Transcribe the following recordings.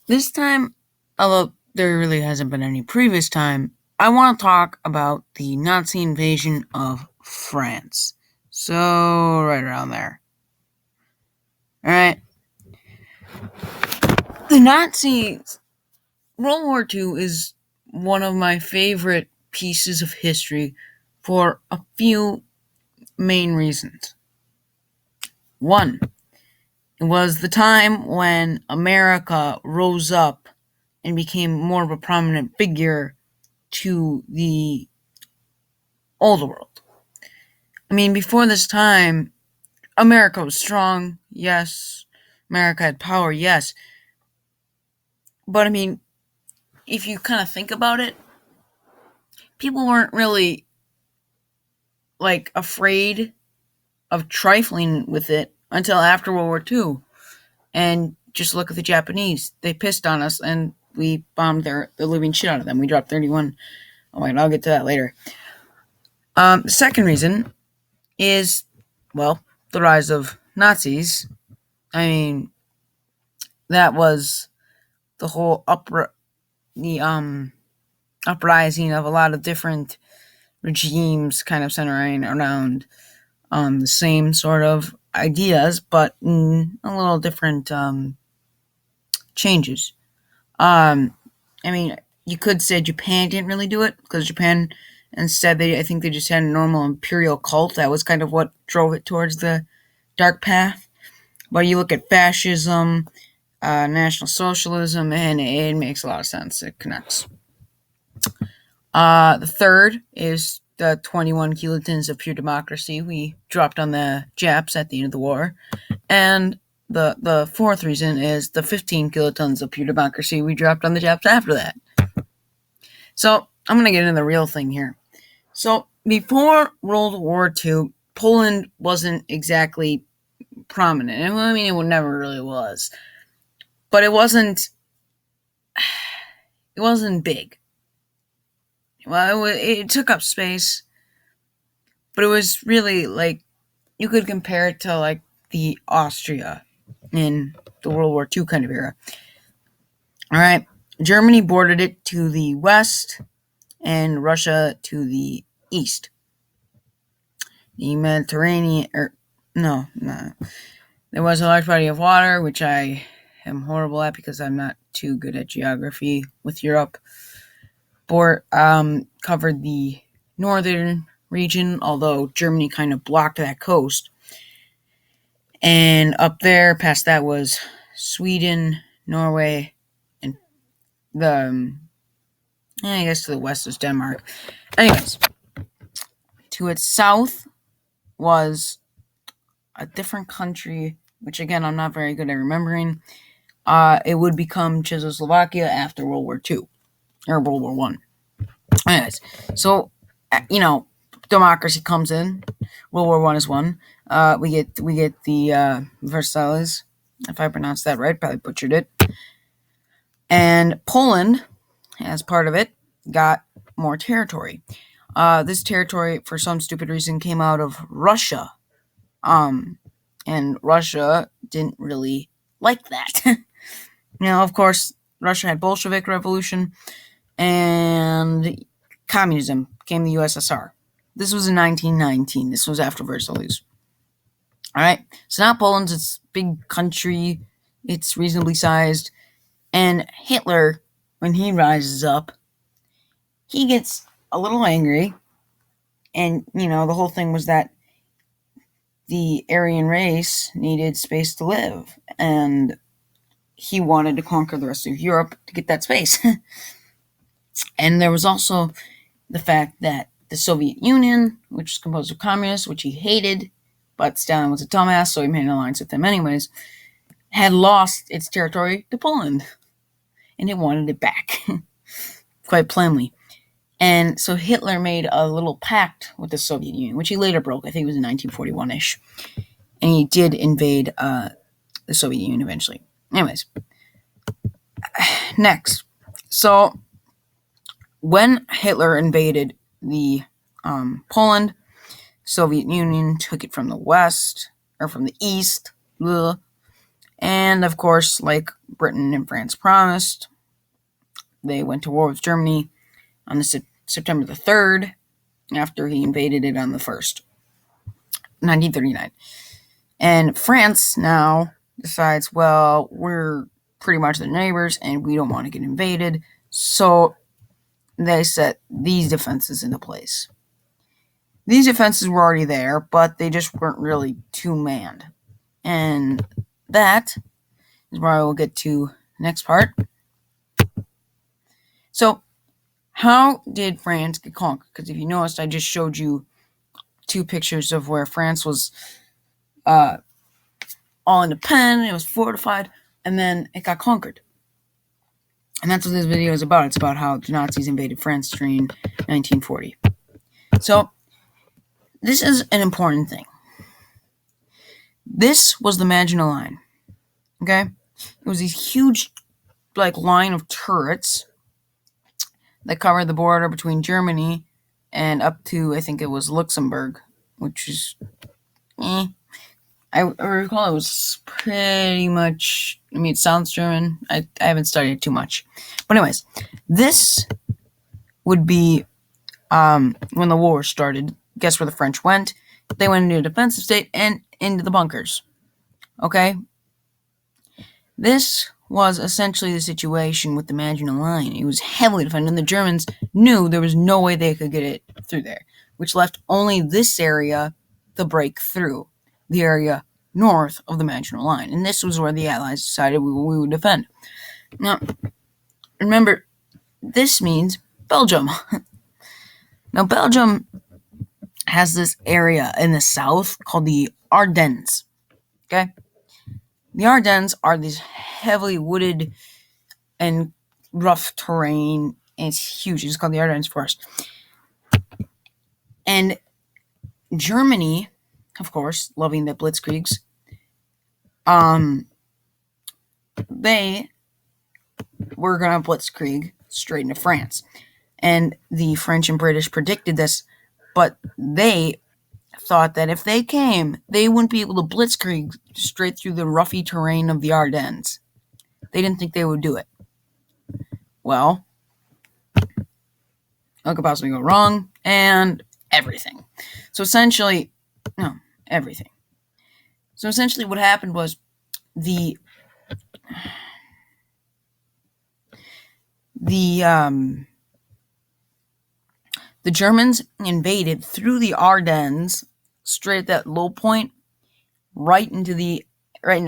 This time, although there really hasn't been any previous time, I want to talk about the Nazi invasion of France. So, right around there. Alright. The Nazis, World War II is one of my favorite pieces of history for a few main reasons. One, it was the time when America rose up and became more of a prominent figure to the older world. I mean, before this time, America was strong, yes. America had power, yes. But I mean, if you kind of think about it, people weren't really afraid of trifling with it until after World War II. And just look at the Japanese. They pissed on us and we bombed the living shit out of them. We dropped 31. Oh wait, I'll get to that later. The second reason is, well, the rise of Nazis. I mean, that was the whole uprising of a lot of different regimes, kind of centering around the same sort of ideas, but in a little different changes. I mean, you could say Japan didn't really do it because Japan, instead, I think they just had a normal imperial cult. That was kind of what drove it towards the dark path. But you look at fascism, National Socialism, and it makes a lot of sense. It connects. The third is the 21 kilotons of pure democracy we dropped on the Japs at the end of the war. And the fourth reason is the 15 kilotons of pure democracy we dropped on the Japs after that. So I'm going to get into the real thing here. So before World War II, Poland wasn't exactly prominent. I mean, it never really was. But it wasn't big. Well, it took up space, but it was really you could compare it to the Austria in the World War II kind of era. All right, Germany bordered it to the west and Russia to the east. The Mediterranean, there was a large body of water, which I am horrible at because I'm not too good at geography with Europe. Covered the northern region, although Germany kind of blocked that coast. And up there, past that, was Sweden, Norway, and I guess to the west is Denmark. Anyways, to its south was a different country, which again, I'm not very good at remembering. It would become Czechoslovakia after World War II, or World War I. Anyways, so, democracy comes in. World War I is won. We get the Versailles, if I pronounced that right, probably butchered it. And Poland, as part of it, got more territory. This territory, for some stupid reason, came out of Russia. And Russia didn't really like that. Of course, Russia had Bolshevik Revolution, and communism became the USSR. This was in 1919. This was after Versailles. All right. So now Poland's it's a big country. It's reasonably sized. And Hitler, when he rises up, he gets a little angry. And, the whole thing was that the Aryan race needed space to live. And he wanted to conquer the rest of Europe to get that space. And there was also the fact that the Soviet Union, which was composed of communists, which he hated, but Stalin was a dumbass, so he made an alliance with them anyways, had lost its territory to Poland. And it wanted it back, quite plainly. And so Hitler made a little pact with the Soviet Union, which he later broke. I think it was in 1941-ish. And he did invade the Soviet Union eventually. Anyways, next. So when Hitler invaded the Poland, Soviet Union took it from the west, or from the east, And of course, like Britain and France promised, they went to war with Germany on September the 3rd, after he invaded it on the 1st, 1939. And France now decides, well, we're pretty much the neighbors and we don't want to get invaded. So they set these defenses into place. These defenses were already there, but they just weren't really two-manned. And that is where I will get to the next part. So, how did France get conquered? Because if you noticed, I just showed you 2 pictures of where France was all independent, it was fortified, and then it got conquered. And that's what this video is about. It's about how the Nazis invaded France during 1940. So, this is an important thing. This was the Maginot Line. Okay? It was these huge, line of turrets that covered the border between Germany and up to, I think it was Luxembourg, which is, I recall it was pretty much, it sounds German. I haven't studied it too much. But anyways, this would be, when the war started, guess where the French went? They went into a defensive state and into the bunkers. Okay? This was essentially the situation with the Maginot Line. It was heavily defended, and the Germans knew there was no way they could get it through there, which left only this area to break through, the area north of the Maginot Line. And this was where the Allies decided we would defend. Now, remember, this means Belgium. Now, Belgium has this area in the south called the Ardennes. Okay? The Ardennes are these heavily wooded and rough terrain, and it's huge. It's called the Ardennes Forest. And Germany, of course, loving the blitzkriegs, they were going to blitzkrieg straight into France. And the French and British predicted this, but they thought that if they came, they wouldn't be able to blitzkrieg straight through the roughy terrain of the Ardennes. They didn't think they would do it. Well, what could possibly go wrong? And everything. So essentially, everything. So essentially what happened was the Germans invaded through the Ardennes, straight at that low point, right into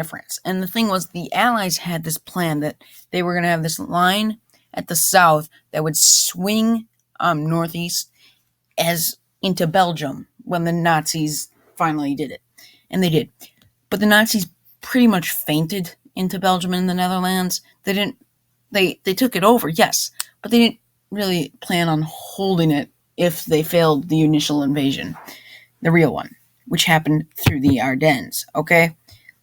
France. And the thing was, the Allies had this plan that they were going to have this line at the south that would swing northeast as into Belgium when the Nazis finally did it. And they did. But the Nazis pretty much fainted into Belgium and the Netherlands. They took it over, yes, but they didn't really plan on holding it if they failed the initial invasion, the real one, which happened through the Ardennes, okay?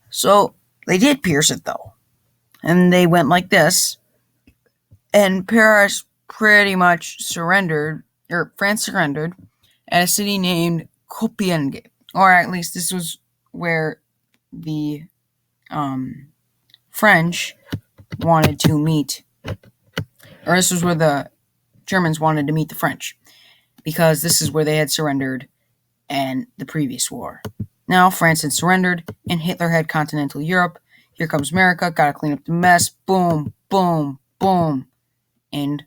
So they did pierce it, though, and they went like this, and Paris pretty much surrendered, or France surrendered, at a city named Compiègne, or at least this was where the French wanted to meet, or this was where the Germans wanted to meet the French, because this is where they had surrendered in the previous war. Now France had surrendered, and Hitler had continental Europe. Here comes America, gotta clean up the mess, boom, boom, boom, and